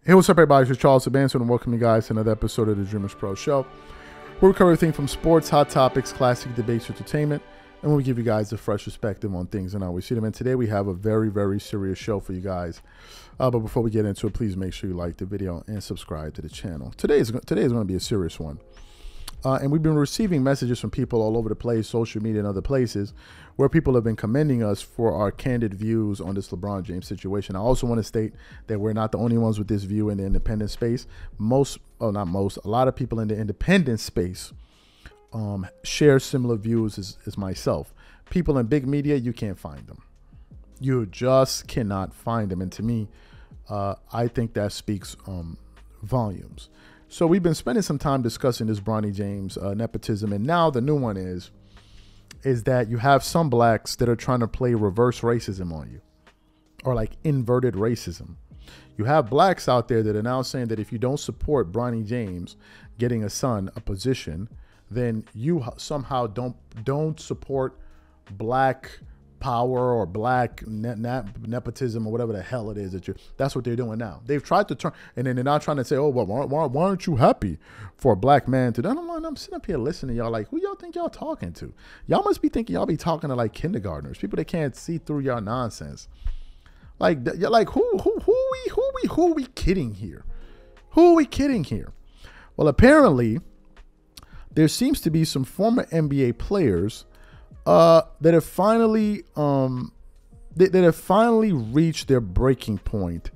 Hey, what's up, everybody? It's Charles Sabanson, and welcome you guys to another episode of the Dreamers Pro Show, where we cover everything from sports, hot topics, classic debates, entertainment, and we give you guys a fresh perspective on things and how we see them. And today we have a very, very serious show for you guys. But before we get into it, please make sure you like the video and subscribe to the channel. Today is going to be a serious one. And we've been receiving messages from people all over the place, social media and other places, where people have been commending us for our candid views on this LeBron James situation. I also want to state that we're not the only ones with this view in the independent space. A lot of people in the independent space share similar views as myself. People in big media, you can't find them. You just cannot find them. And to me, I think that speaks volumes. So we've been spending some time discussing this Bronny James nepotism, and now the new one is that you have some blacks that are trying to play reverse racism on you, or like inverted racism. You have blacks out there that are now saying that if you don't support Bronny James getting a son, a position, then you somehow don't support black power or black nepotism or whatever the hell it is that's what they're doing now. They've tried to turn, and then they're not trying to say, oh, well, why aren't you happy for a black man to do? I'm sitting up here listening to y'all like, who y'all think y'all talking to? Y'all must be thinking y'all be talking to like kindergartners, people that can't see through y'all nonsense. Like, you're like, who are we kidding here? Who are we kidding here? Well, apparently there seems to be some former NBA players that have finally reached their breaking point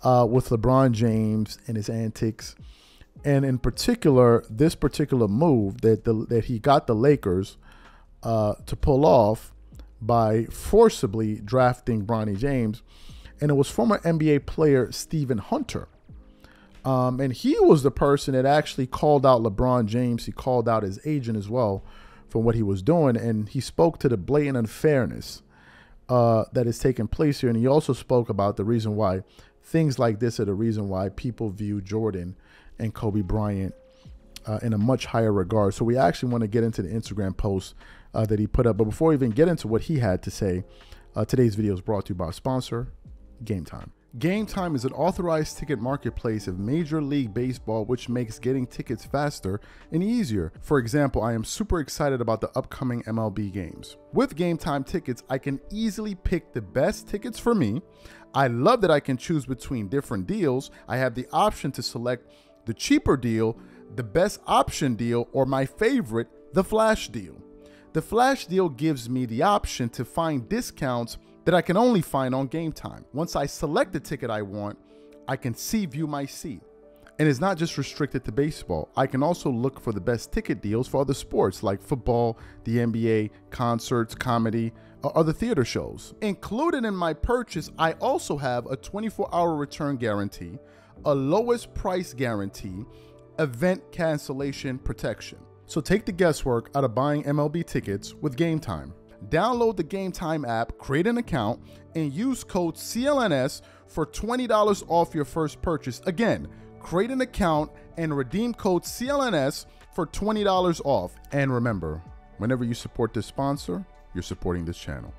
with LeBron James and his antics, and in particular this particular move that he got the Lakers to pull off by forcibly drafting Bronny James, and it was former NBA player Stephen Hunter. And he was the person that actually called out LeBron James. He called out his agent as well for what he was doing, and he spoke to the blatant unfairness that is taking place here. And he also spoke about the reason why things like this are the reason why people view Jordan and Kobe Bryant in a much higher regard. So we actually want to get into the Instagram post that he put up. But before we even get into what he had to say, today's video is brought to you by our sponsor, Game Time. Game Time is an authorized ticket marketplace of Major League Baseball, which makes getting tickets faster and easier. For example, I am super excited about the upcoming MLB games. With Game Time tickets, I can easily pick the best tickets for me. I love that I can choose between different deals. I have the option to select the cheaper deal, the best option deal, or my favorite, the flash deal. The flash deal gives me the option to find discounts that I can only find on Game Time. Once I select the ticket I want, I can view my seat. And it's not just restricted to baseball. I can also look for the best ticket deals for other sports like football, the NBA, concerts, comedy, or other theater shows. Included in my purchase, I also have a 24-hour return guarantee, a lowest price guarantee, event cancellation protection. So take the guesswork out of buying MLB tickets with Game Time. Download the Game Time app, create an account, and use code CLNS for $20 off your first purchase. Again, create an account and redeem code CLNS for $20 off. And remember, whenever you support this sponsor, you're supporting this channel.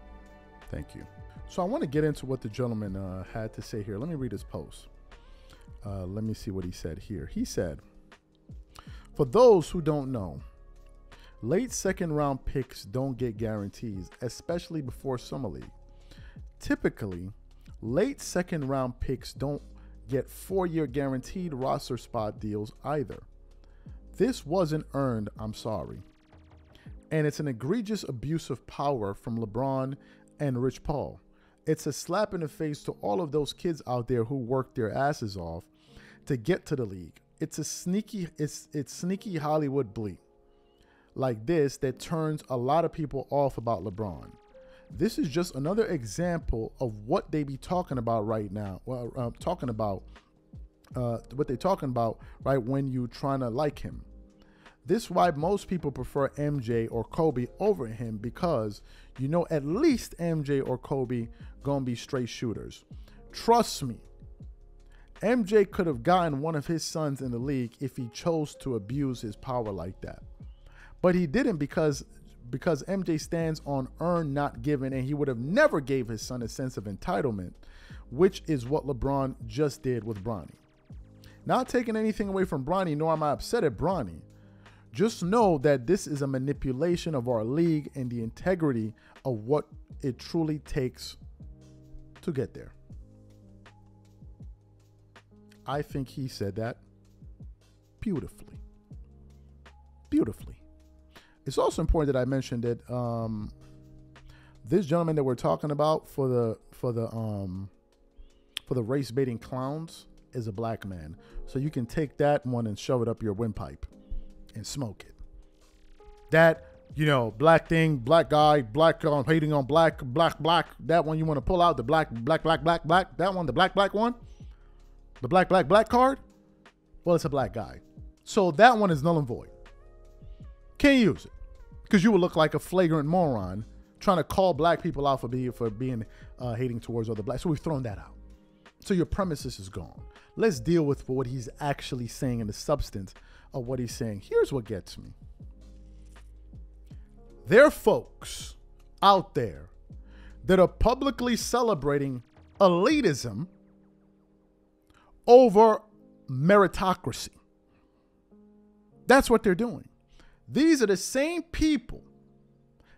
Thank you. So I want to get into what the gentleman had to say here. Let me read his post. Let me see what he said here. He said, for those who don't know, late second round picks don't get guarantees, especially before Summer League. Typically, late second round picks don't get 4-year guaranteed roster spot deals either. This wasn't earned, I'm sorry. And it's an egregious abuse of power from LeBron and Rich Paul. It's a slap in the face to all of those kids out there who worked their asses off to get to the league. It's sneaky Hollywood bleak like this that turns a lot of people off about LeBron. This is just another example of what they be talking about right now. Well, what they're talking about right when you trying to like him. This is why most people prefer MJ or Kobe over him, because you know at least MJ or Kobe gonna be straight shooters. Trust me, MJ could have gotten one of his sons in the league if he chose to abuse his power like that. But he didn't because MJ stands on earn, not given, and he would have never gave his son a sense of entitlement, which is what LeBron just did with Bronny. Not taking anything away from Bronny, nor am I upset at Bronny. Just know that this is a manipulation of our league and the integrity of what it truly takes to get there. I think he said that beautifully. Beautifully. It's also important that I mentioned that this gentleman that we're talking about for the race baiting clowns is a black man. So you can take that one and shove it up your windpipe and smoke it. That, you know, black thing, black guy, black hating on black. That one you want to pull out, the black. That one, the black one, the black card. Well, it's a black guy. So that one is null and void. Can't use it because you will look like a flagrant moron trying to call black people out for being hating towards other blacks. So we've thrown that out. So your premises is gone. Let's deal with what he's actually saying and the substance of what he's saying. Here's what gets me. There are folks out there that are publicly celebrating elitism over meritocracy. That's what they're doing. These are the same people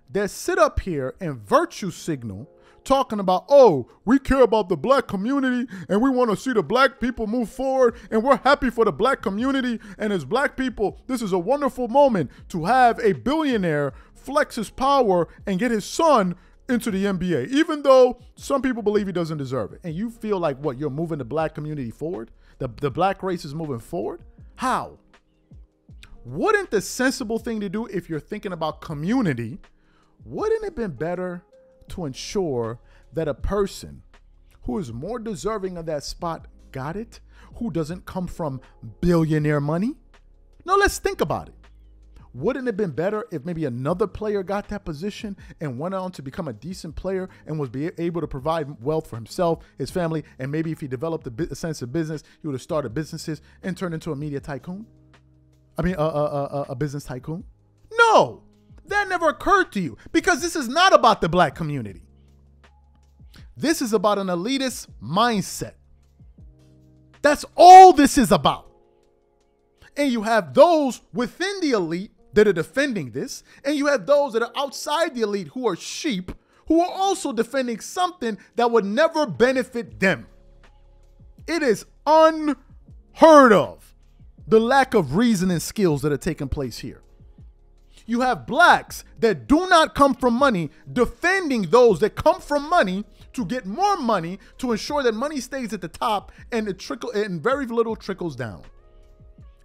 that sit up here and virtue signal talking about, oh, we care about the black community and we want to see the black people move forward and we're happy for the black community. And as black people, this is a wonderful moment to have a billionaire flex his power and get his son into the NBA, even though some people believe he doesn't deserve it. And you feel like what? You're moving the black community forward? The black race is moving forward? How? Wouldn't the sensible thing to do if you're thinking about community, wouldn't it have been better to ensure that a person who is more deserving of that spot got it, who doesn't come from billionaire money? No, let's think about it. Wouldn't it have been better if maybe another player got that position and went on to become a decent player and was able to provide wealth for himself, his family, and maybe if he developed a sense of business, he would have started businesses and turned into a media tycoon? I mean, a business tycoon? No, that never occurred to you because this is not about the black community. This is about an elitist mindset. That's all this is about. And you have those within the elite that are defending this, and you have those that are outside the elite who are sheep, who are also defending something that would never benefit them. It is unheard of, the lack of reason and skills that are taking place here. You have blacks that do not come from money defending those that come from money to get more money to ensure that money stays at the top and very little trickles down.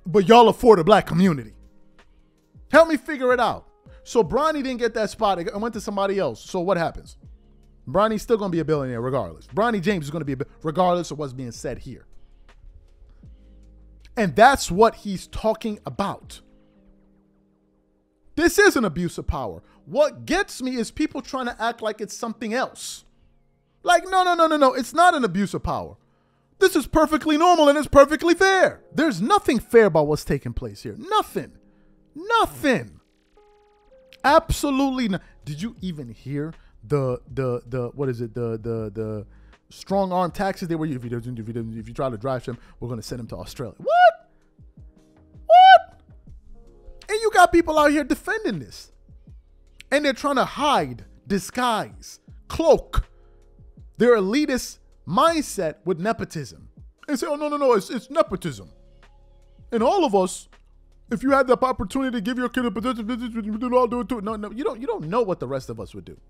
But y'all are for the black community. Help me figure it out. So Bronny didn't get that spot. It went to somebody else. So what happens? Bronny's still going to be a billionaire regardless. Bronny James is going to be regardless of what's being said here. And that's what he's talking about. This is an abuse of power. What gets me is people trying to act like it's something else. Like, no. It's not an abuse of power. This is perfectly normal and it's perfectly fair. There's nothing fair about what's taking place here. Nothing. Absolutely not. Did you even hear the what is it? The strong arm taxes they were, if you try to drive him, we're going to send him to Australia. What? And you got people out here defending this. And they're trying to hide, disguise, cloak their elitist mindset with nepotism. And say, oh, no, it's nepotism. And all of us, if you had the opportunity to give your kid a position, you all do it too. No, you don't know what the rest of us would do.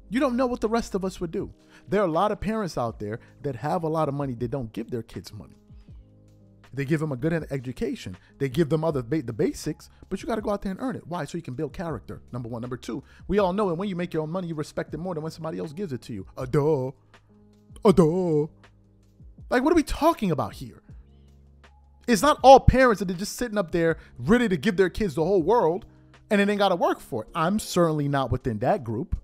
You don't know what the rest of us would do. There are a lot of parents out there that have a lot of money. They don't give their kids money. They give them a good education. They give them the basics, but you got to go out there and earn it. Why? So you can build character, number one. Number two, we all know, and when you make your own money, you respect it more than when somebody else gives it to you. Duh. Like, what are we talking about here? It's not all parents that are just sitting up there ready to give their kids the whole world and then they got to work for it. I'm certainly not within that group.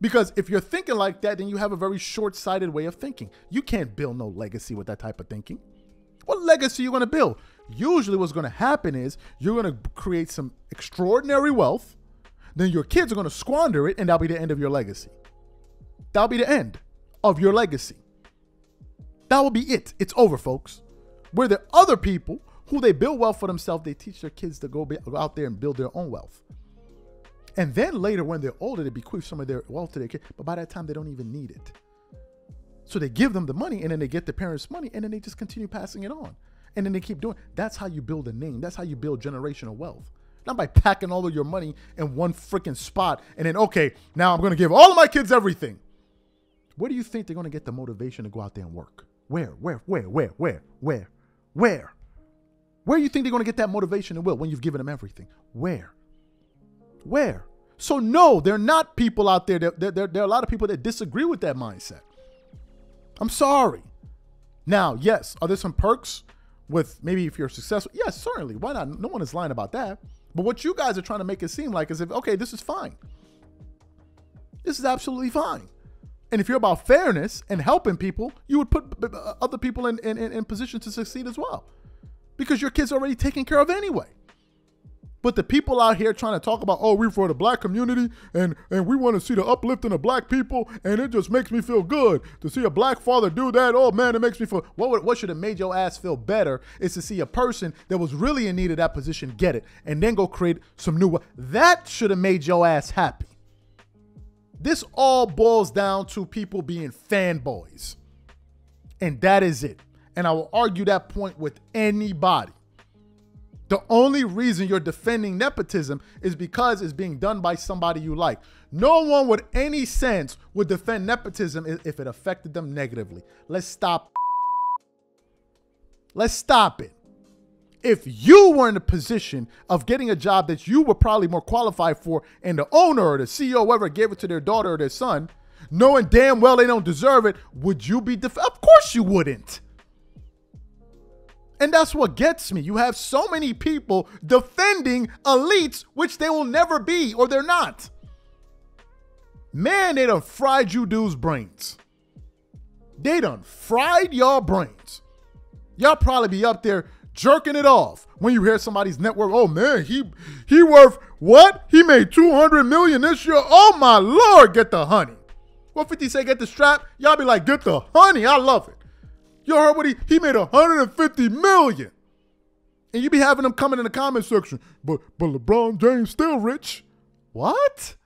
Because if you're thinking like that, then you have a very short-sighted way of thinking. You can't build no legacy with that type of thinking. What legacy are you going to build? Usually what's going to happen is you're going to create some extraordinary wealth. Then your kids are going to squander it, and that'll be the end of your legacy. That'll be the end of your legacy. That will be it. It's over, folks. Where there are other people who they build wealth for themselves, they teach their kids to go out there and build their own wealth. And then later, when they're older, they bequeath some of their wealth to their kids. But by that time, they don't even need it. So they give them the money, and then they get the parents' money, and then they just continue passing it on. And then they keep doing. That's how you build a name. That's how you build generational wealth. Not by packing all of your money in one freaking spot, and then, okay, now I'm going to give all of my kids everything. Where do you think they're going to get the motivation to go out there and work? Where? Where do you think they're going to get that motivation and will when you've given them everything? Where? So no, there are not people out there. There are a lot of people that disagree with that mindset. I'm sorry. Now, yes, are there some perks with maybe if you're successful? Yes, certainly. Why not? No one is lying about that. But what you guys are trying to make it seem like is if, okay, this is fine. This is absolutely fine. And if you're about fairness and helping people, you would put other people in position to succeed as well. Because your kid's already taken care of anyway. But the people out here trying to talk about, oh, we're for the black community and we want to see the uplifting of black people, and it just makes me feel good to see a black father do that. Oh, man, it makes me feel, what should have made your ass feel better is to see a person that was really in need of that position get it and then go create some new one. That should have made your ass happy. This all boils down to people being fanboys. And that is it. And I will argue that point with anybody. The only reason you're defending nepotism is because it's being done by somebody you like. No one with any sense would defend nepotism if it affected them negatively. Let's stop. Let's stop it. If you were in a position of getting a job that you were probably more qualified for, and the owner or the CEO, whoever gave it to their daughter or their son, knowing damn well they don't deserve it, would you be Of course you wouldn't. And that's what gets me. You have so many people defending elites, which they will never be, or they're not. Man, they done fried you dudes' brains. They done fried y'all brains. Y'all probably be up there jerking it off when you hear somebody's net worth. Oh man, he worth what? He made 200 million this year. Oh my Lord, get the honey. What 50 say, get the strap? Y'all be like, get the honey. I love it. You heard what he made 150 million. And you be having them coming in the comment section. But LeBron James still rich. What?